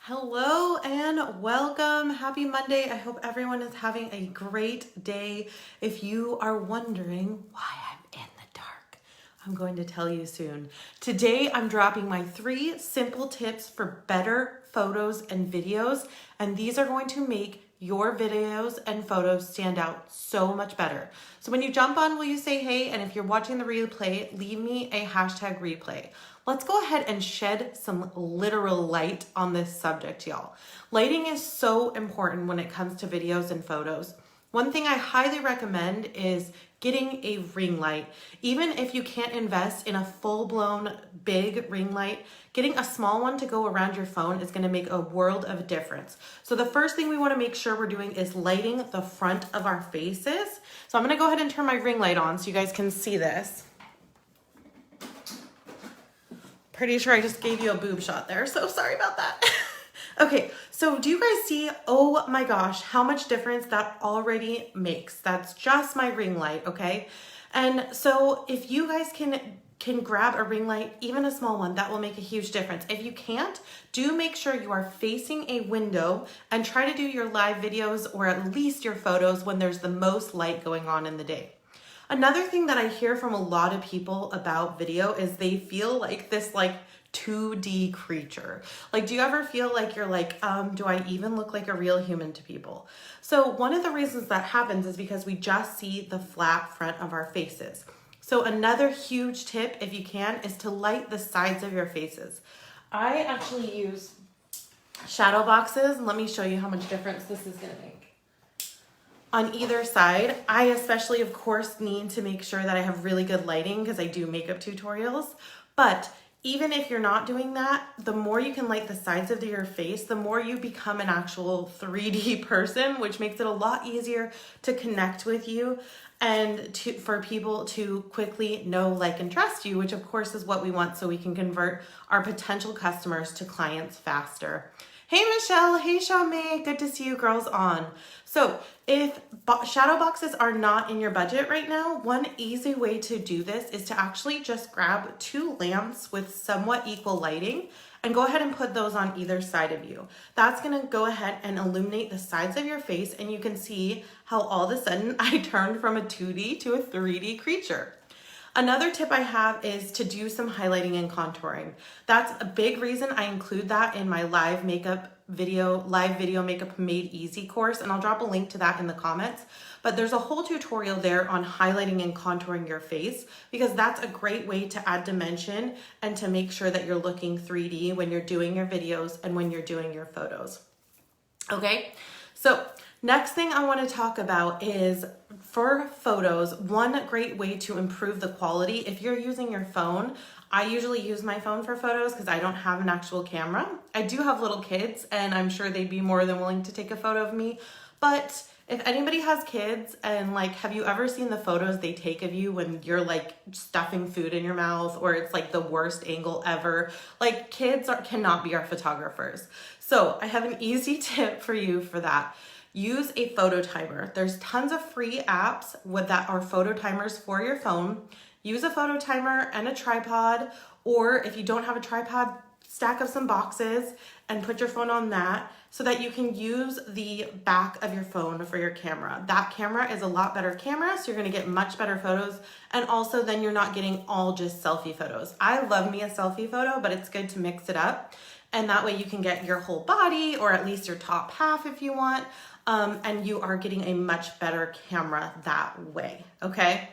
Hello and welcome. Happy Monday. I hope everyone is having a great day. If you are wondering why I'm in the dark, I'm going to tell you soon. Today, I'm dropping my 3 simple tips for better photos and videos, and these are going to make your videos and photos stand out so much better. So when you jump on, will you say hey? And if you're watching the replay, leave me a hashtag replay. Let's go ahead and shed some literal light on this subject, y'all. Lighting is so important when it comes to videos and photos. One thing I highly recommend is getting a ring light. Even if you can't invest in a full-blown big ring light, getting a small one to go around your phone is going to make a world of difference. So the first thing we want to make sure we're doing is lighting the front of our faces. So I'm going to go ahead and turn my ring light on so you guys can see this. Pretty sure I just gave you a boob shot there, so sorry about that. Okay, so do you guys see, oh my gosh, how much difference that already makes? That's just my ring light, okay? And so if you guys can grab a ring light, even a small one, that will make a huge difference. If you can't, do make sure you are facing a window and try to do your live videos or at least your photos when there's the most light going on in the day. Another thing that I hear from a lot of people about video is they feel like this 2D creature. Like, do you ever feel like you're like, do I even look like a real human to people? So one of the reasons that happens is because we just see the flat front of our faces. So another huge tip, if you can, is to light the sides of your faces. I actually use shadow boxes, and let me show you how much difference this is gonna make. On either side, I especially, of course, need to make sure that I have really good lighting because I do makeup tutorials. But even if you're not doing that, the more you can light the sides of your face, the more you become an actual 3D person, which makes it a lot easier to connect with you and for people to quickly know, like, and trust you, which of course is what we want so we can convert our potential customers to clients faster. Hey Michelle, hey Xiaomei, good to see you girls on. So if shadow boxes are not in your budget right now, one easy way to do this is to actually just grab 2 lamps with somewhat equal lighting and go ahead and put those on either side of you. That's gonna go ahead and illuminate the sides of your face, and you can see how all of a sudden I turned from a 2D to a 3D creature. Another tip I have is to do some highlighting and contouring. That's a big reason I include that in my live video makeup made easy course, and I'll drop a link to that in the comments. But there's a whole tutorial there on highlighting and contouring your face because that's a great way to add dimension and to make sure that you're looking 3D when you're doing your videos and when you're doing your photos. Okay, so next thing I want to talk about is for photos, one great way to improve the quality. If you're using your phone, I usually use my phone for photos because I don't have an actual camera. I do have little kids and I'm sure they'd be more than willing to take a photo of me. But if anybody has kids and have you ever seen the photos they take of you when you're stuffing food in your mouth or it's the worst angle ever? Kids cannot be our photographers. So I have an easy tip for you for that. Use a photo timer. There's tons of free apps that are photo timers for your phone. Use a photo timer and a tripod, or if you don't have a tripod, stack up some boxes and put your phone on that so that you can use the back of your phone for your camera. That camera is a lot better camera, so you're gonna get much better photos, and also then you're not getting all just selfie photos. I love me a selfie photo, but it's good to mix it up, and that way you can get your whole body or at least your top half if you want, and you are getting a much better camera that way, okay?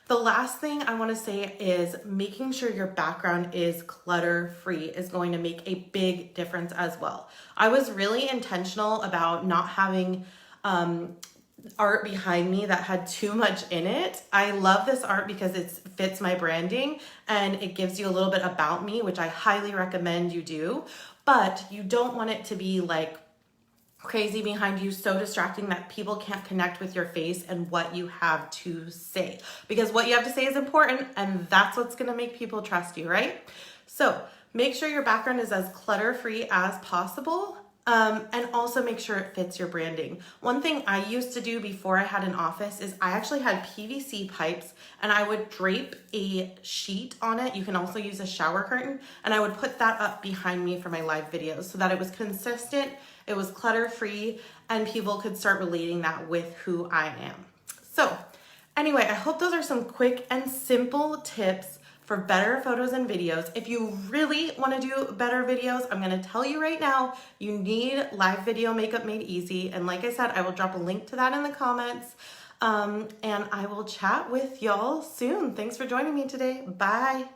The last thing I want to say is making sure your background is clutter-free is going to make a big difference as well. I was really intentional about not having art behind me that had too much in it. I love this art because it fits my branding and it gives you a little bit about me, which I highly recommend you do, but you don't want it to be crazy behind you, so distracting that people can't connect with your face and what you have to say, because what you have to say is important and that's what's going to make people trust you, right? So make sure your background is as clutter-free as possible. And also make sure it fits your branding. One thing I used to do before I had an office is I actually had PVC pipes and I would drape a sheet on it. You can also use a shower curtain, and I would put that up behind me for my live videos so that it was consistent, it was clutter-free, and people could start relating that with who I am. So anyway, I hope those are some quick and simple tips for better photos and videos. If you really want to do better videos, I'm going to tell you right now, you need Live Video Makeup Made Easy. And like I said, I will drop a link to that in the comments. And I will chat with y'all soon. Thanks for joining me today. Bye.